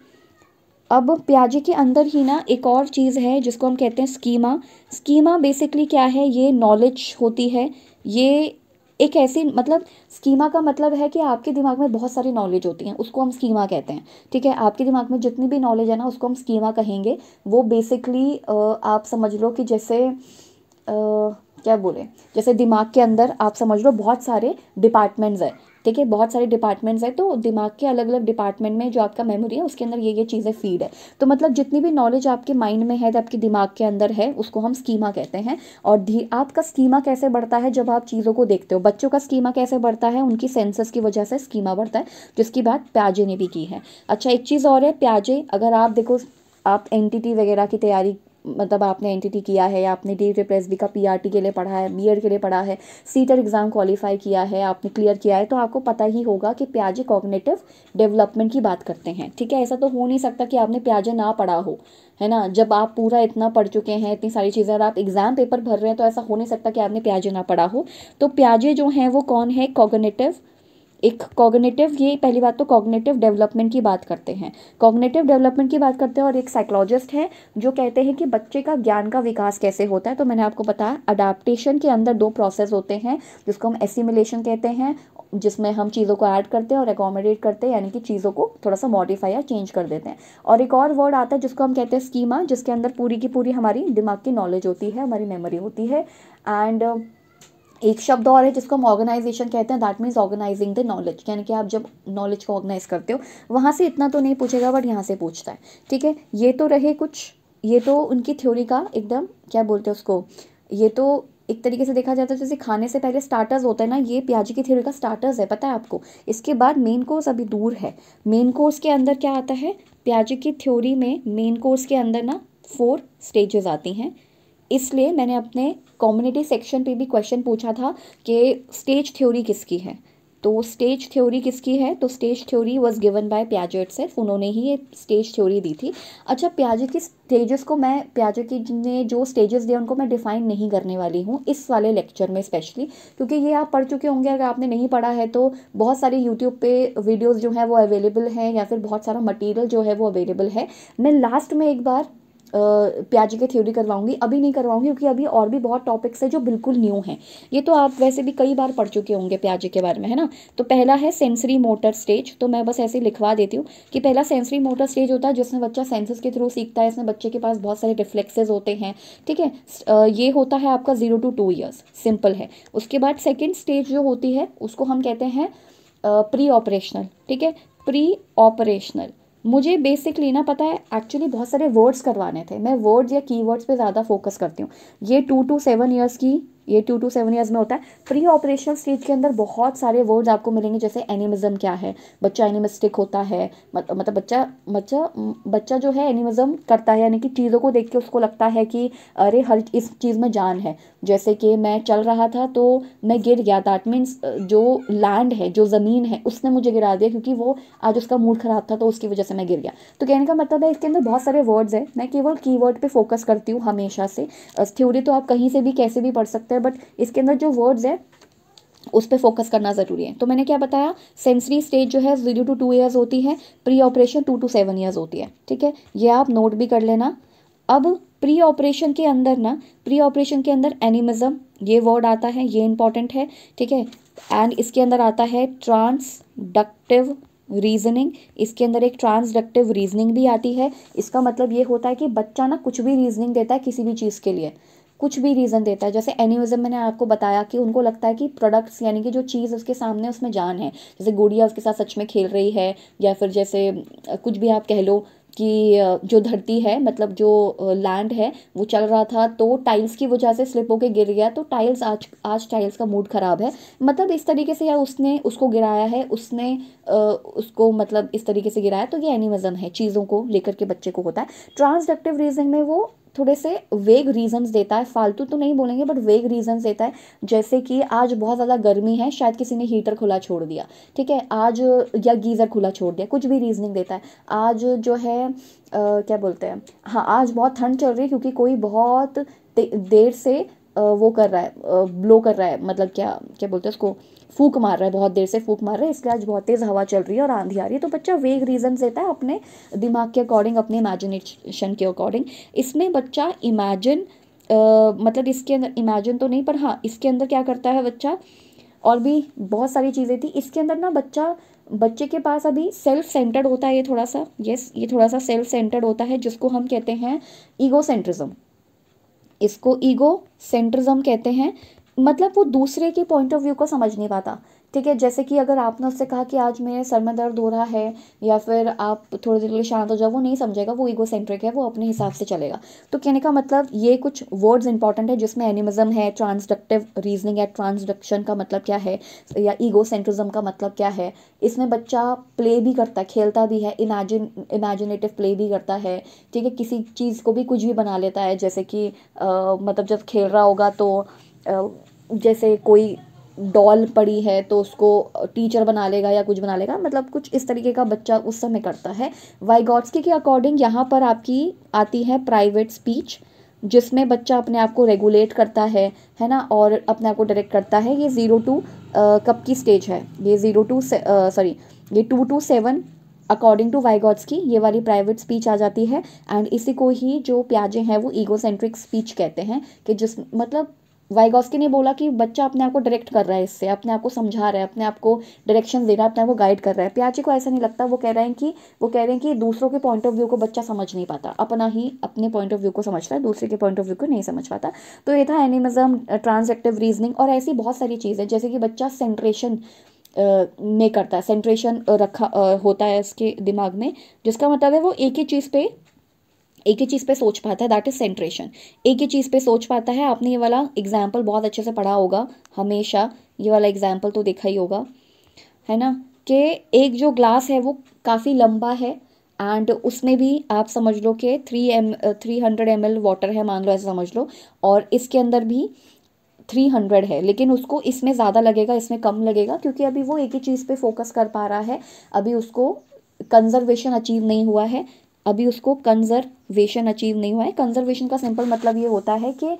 अब पियाजे के अंदर ही ना एक और चीज़ है जिसको हम कहते हैं स्कीमा। स्कीमा बेसिकली क्या है, ये नॉलेज होती है, ये एक ऐसी, मतलब स्कीमा का मतलब है कि आपके दिमाग में बहुत सारी नॉलेज होती हैं, उसको हम स्कीमा कहते हैं, ठीक है। आपके दिमाग में जितनी भी नॉलेज है ना, उसको हम स्कीमा कहेंगे। वो बेसिकली आप समझ लो कि जैसे क्या बोले, जैसे दिमाग के अंदर आप समझ लो बहुत सारे डिपार्टमेंट्स हैं, ठीक है, बहुत सारे डिपार्टमेंट्स हैं। तो दिमाग के अलग अलग डिपार्टमेंट में जो आपका मेमोरी है उसके अंदर ये चीज़ें फीड है। तो मतलब जितनी भी नॉलेज आपके माइंड में है, आपके दिमाग के अंदर है, उसको हम स्कीमा कहते हैं। और आपका स्कीमा कैसे बढ़ता है, जब आप चीज़ों को देखते हो। बच्चों का स्कीमा कैसे बढ़ता है, उनकी सेंसस की वजह से स्कीमा बढ़ता है, जिसकी बात पियाजे ने भी की है। अच्छा, एक चीज़ और है, पियाजे अगर आप देखो, आप एनटीटी वगैरह की तैयारी, मतलब आपने एनटीटी किया है, या आपने DSSB का PRT के लिए पढ़ा है, बीएड के लिए पढ़ा है, सीटेट एग्ज़ाम क्वालिफाई किया है, आपने क्लियर किया है, तो आपको पता ही होगा कि पियाजे कॉग्निटिव डेवलपमेंट की बात करते हैं, ठीक है। ऐसा तो हो नहीं सकता कि आपने पियाजे ना पढ़ा हो, है ना। जब आप पूरा इतना पढ़ चुके हैं, इतनी सारी चीज़ें, और आप एग्ज़ाम पेपर भर रहे हैं, तो ऐसा हो नहीं सकता कि आपने पियाजे ना पढ़ा हो। तो पियाजे जो हैं वो कौन है, कॉग्निटिव, एक कॉग्निटिव, ये पहली बात तो कॉग्निटिव डेवलपमेंट की बात करते हैं, कॉग्निटिव डेवलपमेंट की बात करते हैं। और एक साइकोलॉजिस्ट है जो कहते हैं कि बच्चे का ज्ञान का विकास कैसे होता है। तो मैंने आपको बताया अडाप्टेशन के अंदर 2 प्रोसेस होते हैं, जिसको हम एसिमिलेशन कहते हैं, जिसमें हम चीज़ों को ऐड करते हैं और एकोमोडेट करते हैं, यानी कि चीज़ों को थोड़ा सा मॉडिफाई या चेंज कर देते हैं। और एक और वर्ड आता है जिसको हम कहते हैं स्कीमा, जिसके अंदर पूरी की पूरी हमारी दिमाग की नॉलेज होती है, हमारी मेमोरी होती है। एंड एक शब्द और है जिसको हम ऑर्गेनाइजेशन कहते हैं, that means organising the knowledge, यानी कि आप जब नॉलेज को ऑर्गेनाइज करते हो, वहाँ से इतना तो नहीं पूछेगा बट यहाँ से पूछता है, ठीक है। ये तो रहे कुछ, ये तो उनकी थ्योरी का एकदम क्या बोलते हैं उसको, ये तो एक तरीके से देखा जाता है जैसे खाने से पहले स्टार्टर्स होता है ना, ये पियाजे की थ्योरी का स्टार्टर्स है, पता है आपको। इसके बाद मेन कोर्स अभी दूर है। मेन कोर्स के अंदर क्या आता है, पियाजे की थ्योरी में मेन कोर्स के अंदर ना 4 स्टेजेस आती हैं। इसलिए मैंने अपने कम्युनिटी सेक्शन पे भी क्वेश्चन पूछा था कि स्टेज थ्योरी किसकी है। तो स्टेज थ्योरी किसकी है, तो stage theory was given by पियाजे इटसेल्फ, उन्होंने ही ये स्टेज थ्योरी दी थी। अच्छा, पियाजे की स्टेजेस को मैं, पियाजे की ने जो स्टेजेस दिए उनको मैं डिफाइन नहीं करने वाली हूँ इस वाले लेक्चर में स्पेशली, क्योंकि ये आप पढ़ चुके होंगे। अगर आपने नहीं पढ़ा है तो बहुत सारे यूट्यूब पे वीडियोज़ जो है वो अवेलेबल हैं, या फिर बहुत सारा मटीरियल जो है वो अवेलेबल है। मैं लास्ट में एक बार पियाजे की थ्योरी करवाऊंगी, अभी नहीं करवाऊंगी क्योंकि अभी और भी बहुत टॉपिक्स है जो बिल्कुल न्यू हैं। ये तो आप वैसे भी कई बार पढ़ चुके होंगे पियाजे के बारे में, है ना। तो पहला है सेंसरी मोटर स्टेज, तो मैं बस ऐसे ही लिखवा देती हूँ कि पहला सेंसरी मोटर स्टेज होता है जिसमें बच्चा सेंसेस के थ्रू सीखता है। इसमें बच्चे के पास बहुत सारे रिफ्लेक्सेस होते हैं, ठीक है। ये होता है आपका 0 to 2 ईयर्स, सिंपल है। उसके बाद सेकेंड स्टेज जो होती है उसको हम कहते हैं प्री ऑपरेशनल, ठीक है, प्री ऑपरेशनल। मुझे बेसिकली ना पता है, एक्चुअली बहुत सारे वर्ड्स करवाने थे, मैं वर्ड्स या कीवर्ड्स पे ज़्यादा फोकस करती हूँ। ये 2 to 7 ईयर्स की, ये 2 to 7 ईयर्स में होता है। प्री ऑपरेशनल स्टेज के अंदर बहुत सारे वर्ड्स आपको मिलेंगे, जैसे एनिमिज्म क्या है, बच्चा एनिमिस्टिक होता है, मतलब बच्चा बच्चा बच्चा जो है एनिमिज्म करता है, यानी कि चीज़ों को देख के उसको लगता है कि अरे हर इस चीज़ में जान है। जैसे कि मैं चल रहा था तो मैं गिर गया, दैट मीन्स जो लैंड है, जो ज़मीन है, उसने मुझे गिरा दिया क्योंकि वो आज उसका मूड ख़राब था तो उसकी वजह से मैं गिर गया। तो कहने का मतलब है इसके अंदर बहुत सारे वर्ड्स हैं, मैं केवल कीवर्ड पे फोकस करती हूँ हमेशा से। थ्योरी तो आप कहीं से भी कैसे भी पढ़ सकते हैं, बट इसके अंदर जो वर्ड्स है उस पर फोकस करना ज़रूरी है। तो मैंने क्या बताया, सेंसरी स्टेज जो है 0 to 2 ईयर्स होती है, प्री ऑपरेशन 2 to 7 ईयर्स होती है, ठीक है। ये आप नोट भी कर लेना। अब प्री ऑपरेशन के अंदर ना, प्री ऑपरेशन के अंदर एनिमिज्म ये वर्ड आता है, ये इंपॉर्टेंट है, ठीक है। एंड इसके अंदर आता है ट्रांसडक्टिव रीजनिंग, इसके अंदर एक ट्रांसडक्टिव रीजनिंग भी आती है। इसका मतलब ये होता है कि बच्चा ना कुछ भी रीजनिंग देता है किसी भी चीज़ के लिए, कुछ भी रीज़न देता है। जैसे एनिमिज्म मैंने आपको बताया कि उनको लगता है कि प्रोडक्ट्स, यानी कि जो चीज़ उसके सामने उसमें जान है, जैसे गुड़िया उसके साथ सच में खेल रही है, या फिर जैसे कुछ भी आप कह लो कि जो धरती है, मतलब जो लैंड है वो चल रहा था तो टाइल्स की वजह से स्लिप होके गिर गया, तो टाइल्स आज टाइल्स का मूड ख़राब है, मतलब इस तरीके से, या उसने उसको गिराया है, उसने उसको मतलब इस तरीके से गिराया, तो ये एनिमिज्म है, चीज़ों को लेकर के बच्चे को होता है। ट्रांसडक्टिव रीजनिंग में वो थोड़े से वेग रीजंस देता है, फालतू तो नहीं बोलेंगे बट वेग रीजंस देता है। जैसे कि आज बहुत ज़्यादा गर्मी है, शायद किसी ने हीटर खुला छोड़ दिया, ठीक है, आज, या गीज़र खुला छोड़ दिया, कुछ भी रीजनिंग देता है। आज जो है क्या बोलते हैं, हाँ आज बहुत ठंड चल रही है क्योंकि कोई बहुत देर से वो कर रहा है, ब्लो कर रहा है, मतलब क्या क्या बोलते हैं उसको, फूक मार रहा है, बहुत देर से फूक मार रहा है, इसलिए आज बहुत तेज़ हवा चल रही है और आंधी आ रही है। तो बच्चा वेग रीजन देता है अपने दिमाग के अकॉर्डिंग, अपने इमेजिनेशन के अकॉर्डिंग। इसमें बच्चा इमेजिन, मतलब इसके अंदर इमेजिन तो नहीं, पर हाँ इसके अंदर क्या करता है बच्चा, और भी बहुत सारी चीज़ें थी इसके अंदर ना। बच्चे के पास अभी सेल्फ सेंटर्ड होता है, ये थोड़ा सा, यस ये थोड़ा सा सेल्फ सेंटर्ड होता है, जिसको हम कहते हैं ईगोसेंट्रिज्म। इसको ईगो सेंट्रिज्म कहते हैं, मतलब वो दूसरे के पॉइंट ऑफ व्यू को समझ नहीं पाता, ठीक है। जैसे कि अगर आपने उससे कहा कि आज मेरे सर में दर्द हो रहा है, या फिर आप थोड़ी देर के लिए शांत हो जाओ, वो नहीं समझेगा, वो ईगो सेंट्रिक है, वो अपने हिसाब से चलेगा। तो कहने का मतलब ये कुछ वर्ड्स इंपॉर्टेंट है जिसमें एनिमिज्म है, ट्रांसडक्टिव रीजनिंग है, ट्रांसडक्शन का मतलब क्या है, या ईगो सेंट्रिज्म का मतलब क्या है। इसमें बच्चा प्ले भी करता है, खेलता भी है, इमेजिनेटिव प्ले भी करता है, ठीक है। किसी चीज़ को भी कुछ भी बना लेता है, जैसे कि मतलब जब खेल रहा होगा तो जैसे कोई डॉल पड़ी है तो उसको टीचर बना लेगा या कुछ बना लेगा, मतलब कुछ इस तरीके का बच्चा उस समय करता है। वाइगॉट्स्की के अकॉर्डिंग यहाँ पर आपकी आती है प्राइवेट स्पीच, जिसमें बच्चा अपने आप को रेगुलेट करता है ना, और अपने आप को डायरेक्ट करता है। ये 0 to कब की स्टेज है, ये 0 to सॉरी ये 2 to 7 अकॉर्डिंग टू वाइगॉट्स्की ये वाली प्राइवेट स्पीच आ जाती है। एंड इसी को ही जो पियाजे हैं वो ईगोसेंट्रिक स्पीच कहते हैं, कि जिस मतलब वाइगॉस्की ने बोला कि बच्चा अपने आप को डायरेक्ट कर रहा है, इससे अपने आप को समझा रहा है, अपने आप को डायरेक्शन दे रहा है, अपने आप को गाइड कर रहा है। पियाजे को ऐसा नहीं लगता, वो कह रहे हैं कि दूसरों के पॉइंट ऑफ व्यू को बच्चा समझ नहीं पाता, अपना ही अपने पॉइंट ऑफ व्यू को समझता है, दूसरे के पॉइंट ऑफ व्यू को नहीं समझ पाता। तो ये था एनिमिज्म, ट्रांसडक्टिव रीजनिंग, और ऐसी बहुत सारी चीज़ें, जैसे कि बच्चा सेंट्रेशन में करता है, सेंट्रेशन रखा होता है उसके दिमाग में, जिसका मतलब है वो एक ही चीज़ पे एक ही चीज़ पे सोच पाता है, दैट इज सेंट्रेशन। एक ही चीज़ पे सोच पाता है। आपने ये वाला एग्जाम्पल बहुत अच्छे से पढ़ा होगा, हमेशा ये वाला एग्जाम्पल तो देखा ही होगा, है ना, कि एक जो ग्लास है वो काफ़ी लंबा है एंड उसमें भी आप समझ लो कि 300 ml वाटर है, मान लो, ऐसा समझ लो, और इसके अंदर भी 300 है, लेकिन उसको इसमें ज़्यादा लगेगा, इसमें कम लगेगा, क्योंकि अभी वो एक ही चीज़ पे फोकस कर पा रहा है। अभी उसको कंजर्वेशन अचीव नहीं हुआ है। अभी उसको कंजर्वेशन अचीव नहीं हुआ है। कंजर्वेशन का सिंपल मतलब ये होता है कि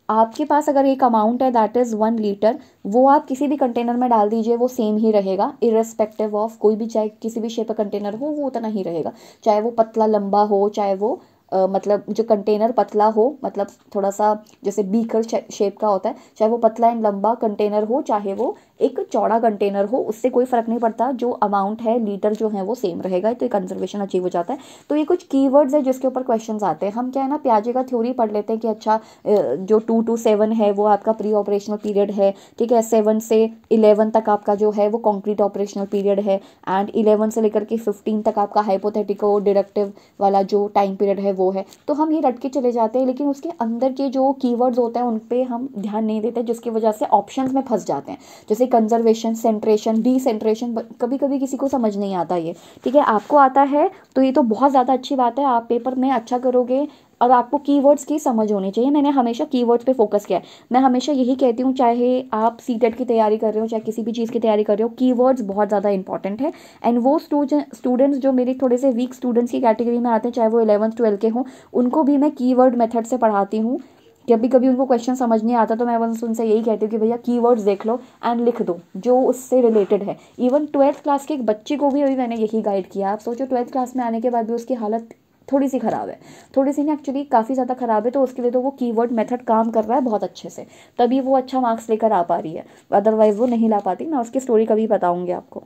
आपके पास अगर एक अमाउंट है दैट इज़ 1 लीटर, वो आप किसी भी कंटेनर में डाल दीजिए, वो सेम ही रहेगा, इर्रेस्पेक्टिव ऑफ कोई भी, चाहे किसी भी शेप का कंटेनर हो, वो उतना ही रहेगा। चाहे वो पतला लंबा हो, चाहे वो मतलब जो कंटेनर पतला हो, मतलब थोड़ा सा जैसे बीकर शेप का होता है, चाहे वो पतला एंड लंबा कंटेनर हो, चाहे वो एक चौड़ा कंटेनर हो, उससे कोई फ़र्क नहीं पड़ता। जो अमाउंट है, लीटर जो है, वो सेम रहेगा, तो ये कंजर्वेशन अचीव हो जाता है। तो ये कुछ कीवर्ड्स है जिसके ऊपर क्वेश्चंस आते हैं। हम क्या है ना, प्याजे का थ्योरी पढ़ लेते हैं कि अच्छा जो 2 to 7 है वो आपका प्री ऑपरेशनल पीरियड है, ठीक है, 7 से 11 तक आपका जो है वो कॉन्क्रीट ऑपरेशनल पीरियड है, एंड 11 से लेकर के 15 तक आपका हाइपोथेटिको डिडक्टिव वाला जो टाइम पीरियड है वो है। तो हम ये रट के चले जाते हैं, लेकिन उसके अंदर के जो कीवर्ड्स होते हैं उन पे हम ध्यान नहीं देते, जिसकी वजह से ऑप्शंस में फंस जाते हैं। जैसे कंजर्वेशन, सेंट्रेशन, डिसेंट्रेशन, कभी कभी किसी को समझ नहीं आता ये, ठीक है, आपको आता है तो ये तो बहुत ज़्यादा अच्छी बात है, आप पेपर में अच्छा करोगे, और आपको कीवर्ड्स की समझ होनी चाहिए। मैंने हमेशा कीवर्ड्स पे फोकस किया है। मैं हमेशा यही कहती हूँ, चाहे आप सीटेट की तैयारी कर रहे हो, चाहे किसी भी चीज़ की तैयारी कर रहे हो, कीवर्ड्स बहुत ज़्यादा इंपॉर्टेंट है। एंड वो स्टूडेंट्स जो मेरे थोड़े से वीक स्टूडेंट्स की कैटेगरी में आते हैं, चाहे वो 11th 12 के हों, उनको भी मैं कीवर्ड मेथड से पढ़ाती हूँ। कभी कभी उनको क्वेश्चन समझ नहीं आता तो मैं बस उनसे यही कहती हूँ कि भैया कीवर्ड्स देख लो एंड लिख दो जो उससे रिलेटेड है। इवन 12th क्लास के एक बच्चे को भी अभी मैंने यही गाइड किया। आप सोचो 12th क्लास में आने के बाद भी उसकी हालत थोड़ी सी ख़राब है, थोड़ी सी नहीं, एक्चुअली काफ़ी ज़्यादा ख़राब है, तो उसके लिए तो वो कीवर्ड मेथड काम कर रहा है बहुत अच्छे से, तभी वो अच्छा मार्क्स लेकर आ पा रही है, अदरवाइज़ वो नहीं ला पाती। मैं उसकी स्टोरी कभी बताऊँगी आपको।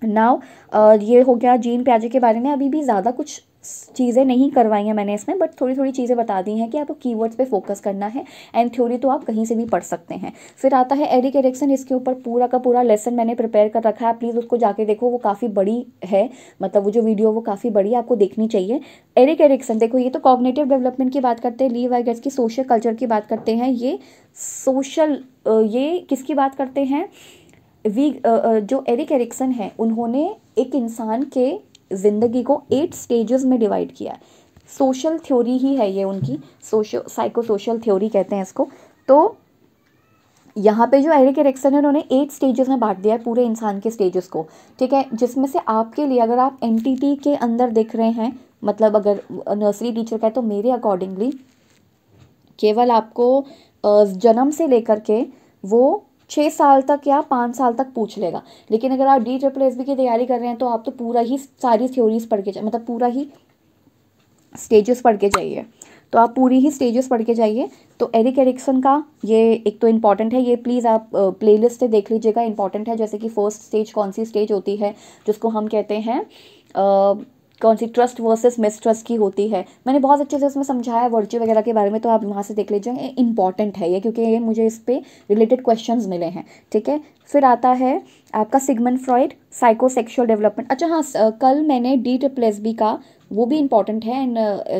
नाउ ये हो गया जीन प्याजे के बारे में। अभी भी ज़्यादा कुछ चीज़ें नहीं करवाई हैं मैंने इसमें, बट थोड़ी थोड़ी चीज़ें बता दी हैं कि आपको कीवर्ड्स पे फोकस करना है, एंड थ्योरी तो आप कहीं से भी पढ़ सकते हैं। फिर आता है एरिक एरिक्सन। इसके ऊपर पूरा का पूरा लेसन मैंने प्रिपेयर कर रखा है, प्लीज़ उसको जाके देखो, वो काफ़ी बड़ी है, मतलब वो जो वीडियो वो काफ़ी बड़ी है, आपको देखनी चाहिए। एरिक एरिक्सन देखो, ये तो कॉग्निटिव डेवलपमेंट की बात करते हैं, लीव वाइगर्स की सोशल कल्चर की बात करते हैं, ये सोशल, ये किसकी बात करते हैं, जो एरिक एरिक्सन है, उन्होंने एक इंसान के ज़िंदगी को 8 स्टेजेस में डिवाइड किया है। सोशल थ्योरी ही है ये उनकी, साइको सोशल थ्योरी कहते हैं इसको। तो यहाँ पे जो एरिक एरिक्सन है, उन्होंने 8 स्टेजेस में बांट दिया है पूरे इंसान के स्टेजेस को, ठीक है, जिसमें से आपके लिए, अगर आप एनटीटी के अंदर देख रहे हैं, मतलब अगर नर्सरी टीचर का है, तो मेरे अकॉर्डिंगली केवल आपको जन्म से लेकर के वो 6 साल तक या 5 साल तक पूछ लेगा। लेकिन अगर आप DSSB की तैयारी कर रहे हैं तो आप तो पूरा ही सारी थ्योरीज पढ़ के मतलब पूरा ही स्टेजेस पढ़ के जाइए, तो आप पूरी ही स्टेजेस पढ़ के जाइए। तो एरिक एरिक्सन का ये एक तो इम्पॉर्टेंट है, ये प्लीज़ आप प्लेलिस्ट से देख लीजिएगा, इंपॉर्टेंट है। जैसे कि फर्स्ट स्टेज कौन सी स्टेज होती है, जिसको हम कहते हैं कौन सी, ट्रस्ट वर्सेस मिसट्रस्ट की होती है, मैंने बहुत अच्छे से उसमें समझाया वर्च्यू वगैरह के बारे में, तो आप वहाँ से देख लीजिए, इंपॉर्टेंट है ये, क्योंकि ये मुझे इस पे रिलेटेड क्वेश्चंस मिले हैं, ठीक है। फिर आता है आपका सिगमंड फ्रॉइड, साइकोसेक्सुअल डेवलपमेंट। अच्छा हाँ, कल मैंने DSSB का वो भी इंपॉर्टेंट है, एंड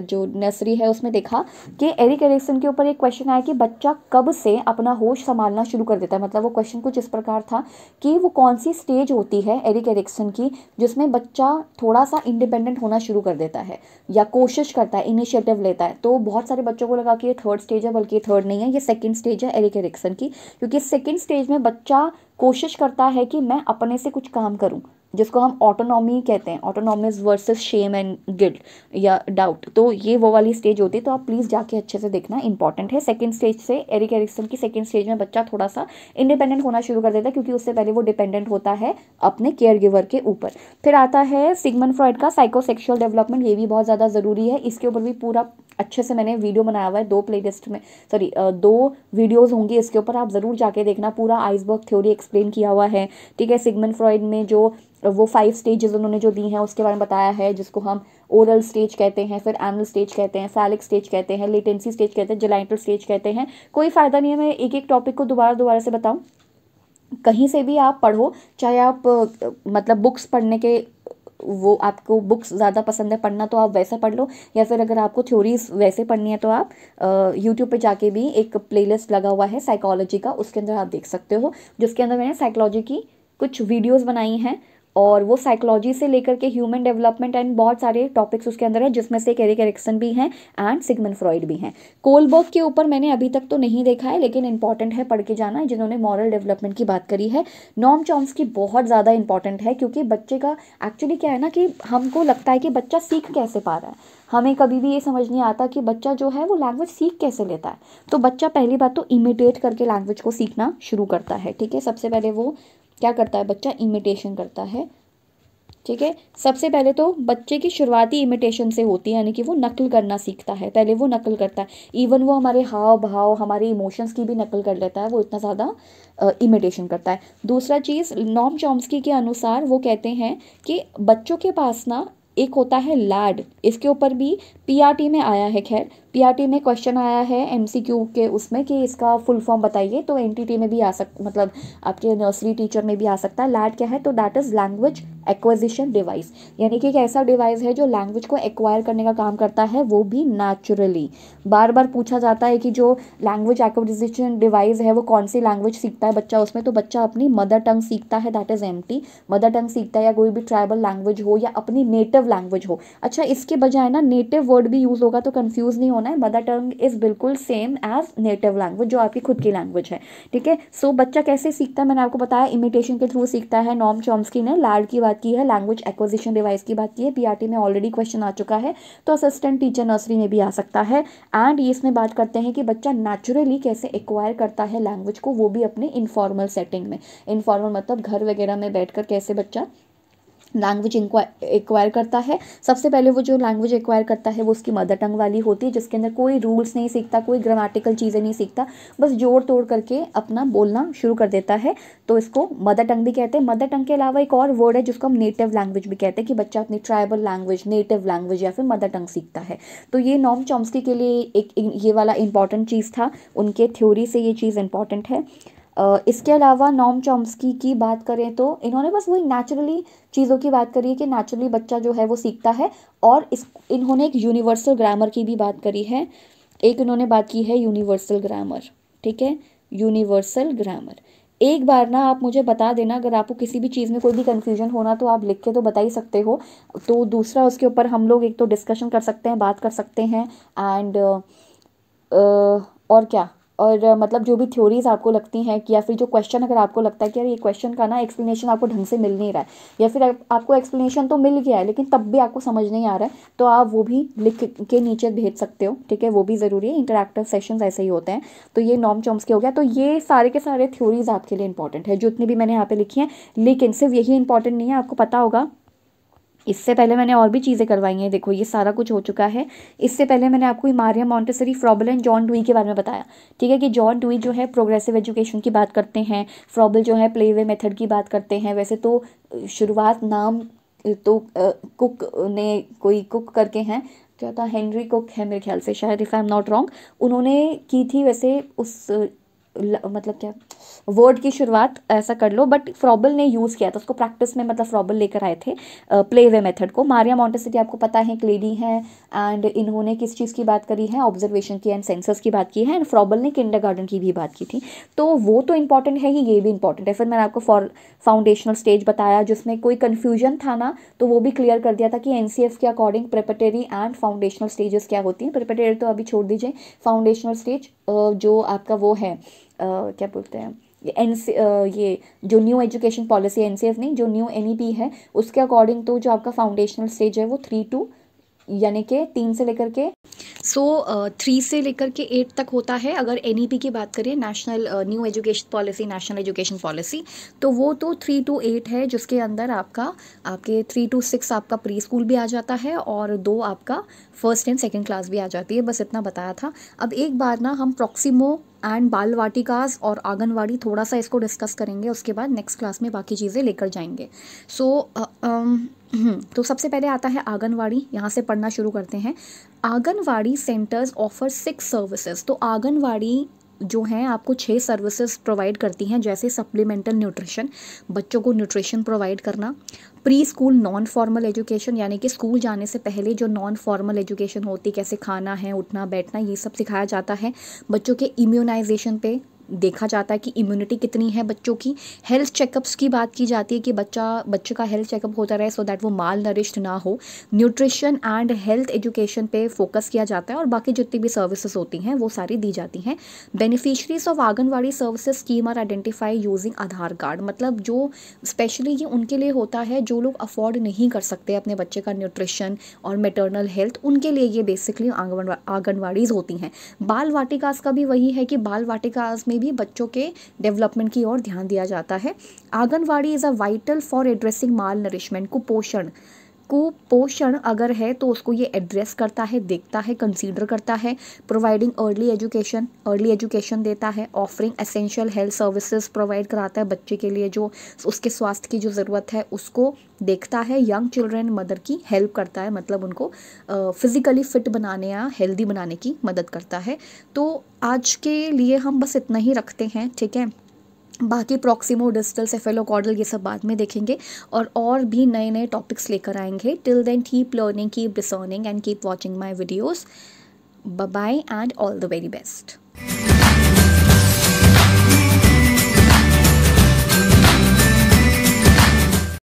जो नर्सरी है उसमें देखा कि एरिक एरिक्सन के ऊपर एक क्वेश्चन आया कि बच्चा कब से अपना होश संभालना शुरू कर देता है। मतलब वो क्वेश्चन कुछ इस प्रकार था कि वो कौन सी स्टेज होती है एरिक एरिक्सन की जिसमें बच्चा थोड़ा सा इंडिपेंडेंट होना शुरू कर देता है या कोशिश करता है, इनिशिएटिव लेता है। तो बहुत सारे बच्चों को लगा कि ये 3rd स्टेज है, बल्कि 3rd नहीं है, ये 2nd स्टेज है एरिक एरिक्सन की, क्योंकि 2nd स्टेज में बच्चा कोशिश करता है कि मैं अपने से कुछ काम करूं, जिसको हम ऑटोनॉमी कहते हैं, ऑटोनॉमिस वर्सेस शेम एंड गिल्ट या डाउट। तो ये वो वाली स्टेज होती है, तो आप प्लीज़ जाके अच्छे से देखना, इंपॉर्टेंट है। 2nd स्टेज से एरिक एरिक्सन की 2nd स्टेज में बच्चा थोड़ा सा इंडिपेंडेंट होना शुरू कर देता है, क्योंकि उससे पहले वो डिपेंडेंट होता है अपने केयर गिवर के ऊपर। फिर आता है सिगमंड फ्रॉइड का साइकोसेक्सुअल डेवलपमेंट, ये भी बहुत ज़्यादा ज़रूरी है, इसके ऊपर भी पूरा अच्छे से मैंने वीडियो बनाया हुआ है, 2 प्लेलिस्ट में, सॉरी 2 वीडियोज़ होंगी इसके ऊपर, आप ज़रूर जाके देखना, पूरा आइसबर्ग थ्योरी एक्सप्लेन किया हुआ है, ठीक है। सिगमंड फ्रॉइड में जो वो 5 स्टेजेस उन्होंने जो दी हैं उसके बारे में बताया है, जिसको हम ओरल स्टेज कहते हैं, फिर एनल स्टेज कहते हैं, फैलिक स्टेज कहते हैं, लेटेंसी स्टेज कहते हैं, जेलाइटल स्टेज कहते हैं। कोई फ़ायदा नहीं है मैं एक एक टॉपिक को दोबारा से बताऊँ, कहीं से भी आप पढ़ो, चाहे आप मतलब बुक्स पढ़ने के वो आपको बुक्स ज़्यादा पसंद है पढ़ना तो आप वैसा पढ़ लो, या फिर अगर आपको थ्योरीज वैसे पढ़नी है तो आप यूट्यूब पे जाके भी एक प्लेलिस्ट लगा हुआ है साइकोलॉजी का, उसके अंदर आप देख सकते हो, जिसके अंदर मैंने साइकोलॉजी की कुछ वीडियोज़ बनाई हैं, और वो साइकोलॉजी से लेकर के ह्यूमन डेवलपमेंट एंड बहुत सारे टॉपिक्स उसके अंदर है, जिसमें से एरिक एरिक्सन भी हैं एंड सिगमंड फ्रॉइड भी हैं। कोलबर्ग के ऊपर मैंने अभी तक तो नहीं देखा है, लेकिन इंपॉर्टेंट है, पढ़ के जाना है, जिन्होंने मॉरल डेवलपमेंट की बात करी है। नॉम चॉम्स्की बहुत ज़्यादा इंपॉर्टेंट है, क्योंकि बच्चे का एक्चुअली क्या है ना कि हमको लगता है कि बच्चा सीख कैसे पा रहा है, हमें कभी भी ये समझ नहीं आता कि बच्चा जो है वो लैंग्वेज सीख कैसे लेता है। तो बच्चा पहली बात तो इमिटेट करके लैंग्वेज को सीखना शुरू करता है, ठीक है। सबसे पहले वो क्या करता है, बच्चा इमिटेशन करता है, ठीक है। सबसे पहले तो बच्चे की शुरुआती इमिटेशन से होती है, यानी कि वो नकल करना सीखता है, पहले वो नकल करता है, इवन वो हमारे हाव भाव हमारे इमोशंस की भी नकल कर लेता है, वो इतना ज़्यादा इमिटेशन करता है। दूसरा चीज़, नॉम चॉम्स्की के अनुसार वो कहते हैं कि बच्चों के पास ना एक होता है लैड, इसके ऊपर भी पीआरटी में आया है, खैर पीआरटी में क्वेश्चन आया है एमसीक्यू के उसमें कि इसका फुल फॉर्म बताइए, तो एनटीटी में भी आ मतलब आपके नर्सरी टीचर में भी आ सकता है। लैड क्या है, तो that is language acquisition device, यानी कि एक ऐसा डिवाइस है जो लैंग्वेज को एक्वायर करने का काम करता है, वो भी नेचुरली। बार बार पूछा जाता है कि जो लैंग्वेज एक्विजिशन डिवाइस है वो कौन सी लैंग्वेज सीखता है बच्चा उसमें, तो बच्चा अपनी मदर टंग सीखता है, that is MT, mother tongue सीखता है, या कोई भी ट्राइबल लैंग्वेज हो या अपनी नेटिव लैंग्वेज हो। अच्छा, इसके बजाय ना नेटिव वर्ड भी यूज़ होगा, तो कंफ्यूज नहीं होना है, मदर टंग इज़ बिल्कुल सेम एज नेटिव लैंग्वेज, जो आपकी खुद की लैंग्वेज है, ठीक है। सो बच्चा कैसे सीखता है, मैंने आपको बताया इमिटेशन के थ्रू सीखता है। नॉम चॉम्स्की ने लैड की बात की है, लैंग्वेज एक्विजिशन डिवाइस की बात की है, पीआरटी में ऑलरेडी क्वेश्चन आ चुका है, तो असिस्टेंट टीचर नर्सरी में भी आ सकता है। एंड ये इसमें बात करते हैं कि बच्चा नेचुरली कैसे एक्वायर करता है लैंग्वेज को, वो भी अपने इनफॉर्मल सेटिंग में। इनफॉर्मल मतलब घर वगैरह में बैठकर कैसे बच्चा लैंग्वेज एक्वायर करता है। सबसे पहले वो जो लैंग्वेज एक्वायर करता है वो उसकी मदर टंग वाली होती है, जिसके अंदर कोई रूल्स नहीं सीखता, कोई ग्रामेटिकल चीज़ें नहीं सीखता, बस जोड़ तोड़ करके अपना बोलना शुरू कर देता है, तो इसको मदर टंग भी कहते हैं। मदर टंग के अलावा एक और वर्ड है जिसको हम नेटिव लैंग्वेज भी कहते हैं, कि बच्चा अपनी ट्राइबल लैंग्वेज, नेटिव लैंग्वेज या फिर मदर टंग सीखता है। तो ये नॉम चॉम्स्की के लिए एक ये वाला इंपॉर्टेंट चीज़ था, उनके थ्योरी से ये चीज़ इंपॉर्टेंट है। इसके अलावा नॉम चॉम्स्की की बात करें तो इन्होंने बस वही नेचुरली चीज़ों की बात करी है कि नेचुरली बच्चा जो है वो सीखता है, और इन्होंने एक यूनिवर्सल ग्रामर की भी बात करी है, एक इन्होंने बात की है यूनिवर्सल ग्रामर, ठीक है, यूनिवर्सल ग्रामर। एक बार ना आप मुझे बता देना, अगर आपको किसी भी चीज़ में कोई भी कन्फ्यूजन होना तो आप लिख के तो बता ही सकते हो, तो दूसरा उसके ऊपर हम लोग एक तो डिस्कशन कर सकते हैं, बात कर सकते हैं, एंड और क्या, और मतलब जो भी थ्योरीज आपको लगती हैं कि या फिर जो क्वेश्चन अगर आपको लगता है कि यार ये क्वेश्चन का ना एक्सप्लेनेशन आपको ढंग से मिल नहीं रहा है, या फिर आपको एक्सप्लेनेशन तो मिल गया है लेकिन तब भी आपको समझ नहीं आ रहा है, तो आप वो भी लिख के नीचे भेज सकते हो, ठीक है, वो भी ज़रूरी है, इंटरैक्टिव सेशंस ऐसे ही होते हैं। तो ये नॉम चॉम्स्की हो गया, तो ये सारे के सारे थ्योरीज आपके लिए इंपॉर्टेंट है, जो इतनी भी मैंने यहाँ पे लिखी हैं। लेकिन सिर्फ यही इंपॉर्टेंट नहीं है, आपको पता होगा इससे पहले मैंने और भी चीज़ें करवाई हैं, देखो ये सारा कुछ हो चुका है। इससे पहले मैंने आपको Maria Montessori, Froebel and John Dewey के बारे में बताया, ठीक है, कि जॉन डुई जो है प्रोग्रेसिव एजुकेशन की बात करते हैं, फ्रॉबल जो है प्लेवे मेथड की बात करते हैं। वैसे तो शुरुआत नाम तो कुक ने कोई कुक करके हैं, क्या था, हेनरी कुक है मेरे ख्याल से, शायद if I am not wrong, उन्होंने की थी वैसे उस मतलब क्या वर्ड की शुरुआत ऐसा कर लो, बट फ्रॉबल ने यूज़ किया था उसको प्रैक्टिस में, मतलब फ्रॉबल लेकर आए थे प्लेवे मेथड को। मारिया मॉन्टेसरी आपको पता है एक लेडी हैं, एंड इन्होंने किस चीज़ की बात करी है, ऑब्जर्वेशन की एंड सेंसस की बात की है, एंड फ्रॉबल ने किंडरगार्टन की भी बात की थी। तो वो तो इंपॉर्टेंट है ही, ये भी इंपॉर्टेंट है। फिर मैंने आपको फाउंडेशनल स्टेज बताया, जिसमें कोई कन्फ्यूजन था ना तो वो भी क्लियर कर दिया था कि एनसीएफ के according preparatory and foundational stages क्या होती हैं। प्रिपरेटरी तो अभी छोड़ दीजिए, फाउंडेशनल स्टेज जो आपका वो है क्या बोलते हैं, ये जो न्यू एजुकेशन पॉलिसी, एनसीएफ नहीं, जो न्यू एनईपी है उसके अकॉर्डिंग तो जो आपका फाउंडेशनल स्टेज है वो 3 to यानी कि 3 से लेकर के 3 से लेकर के 8 तक होता है। अगर एनईपी की बात करें, national new education policy, national education policy, तो वो तो 3 to 8 है, जिसके अंदर आपके 3 to 6 आपका प्री स्कूल भी आ जाता है, और 2 आपका फर्स्ट एंड सेकेंड क्लास भी आ जाती है। बस इतना बताया था। अब एक बार ना हम प्रॉक्सिमो एंड बाल वाटिकास और आंगनवाड़ी थोड़ा सा इसको डिस्कस करेंगे, उसके बाद नेक्स्ट क्लास में बाकी चीज़ें लेकर जाएंगे। तो सबसे पहले आता है आंगनवाड़ी, यहाँ से पढ़ना शुरू करते हैं। Anganwadi centres offer 6 services. तो आंगनवाड़ी जो हैं आपको 6 सर्विसेज प्रोवाइड करती हैं, जैसे सप्लीमेंटल न्यूट्रिशन, बच्चों को न्यूट्रिशन प्रोवाइड करना, pre school non formal education, यानी कि स्कूल जाने से पहले जो नॉन फॉर्मल एजुकेशन होती, कैसे खाना है, उठना बैठना, ये सब सिखाया जाता है। बच्चों के इम्यूनाइजेशन पे देखा जाता है कि इम्यूनिटी कितनी है बच्चों की। हेल्थ चेकअप्स की बात की जाती है कि बच्चे का हेल्थ चेकअप होता रहे सो दैट वो माल नरिश्ड ना हो। न्यूट्रिशन एंड हेल्थ एजुकेशन पे फोकस किया जाता है और बाकी जितनी भी सर्विसेज होती हैं वो सारी दी जाती हैं। Beneficiaries of anganwadi services scheme are identify using Aadhaar card, मतलब जो स्पेशली ये उनके लिए होता है जो लोग अफोर्ड नहीं कर सकते अपने बच्चे का न्यूट्रिशन और मैटरनल हेल्थ, उनके लिए ये बेसिकली आंगनवाड़ीज होती हैं। बाल वाटिकास का भी वही है कि बाल वाटिकास में भी बच्चों के डेवलपमेंट की ओर ध्यान दिया जाता है। Anganwadi is a vital for addressing mall nourishment, कुपोषण अगर है तो उसको ये एड्रेस करता है, देखता है, कंसीडर करता है। प्रोवाइडिंग अर्ली एजुकेशन देता है। Offering essential health services provide कराता है बच्चे के लिए, जो उसके स्वास्थ्य की जो ज़रूरत है उसको देखता है। यंग चिल्ड्रन मदर की हेल्प करता है, मतलब उनको फिज़िकली फिट बनाने या हेल्दी बनाने की मदद करता है। तो आज के लिए हम बस इतना ही रखते हैं, ठीक है। बाकी प्रॉक्सिमो डिस्टल सेफेलोकॉर्डल ये सब बाद में देखेंगे और भी नए नए टॉपिक्स लेकर आएंगे। Till then keep learning, keep discerning and keep watching my videos. Bye bye and all the very best.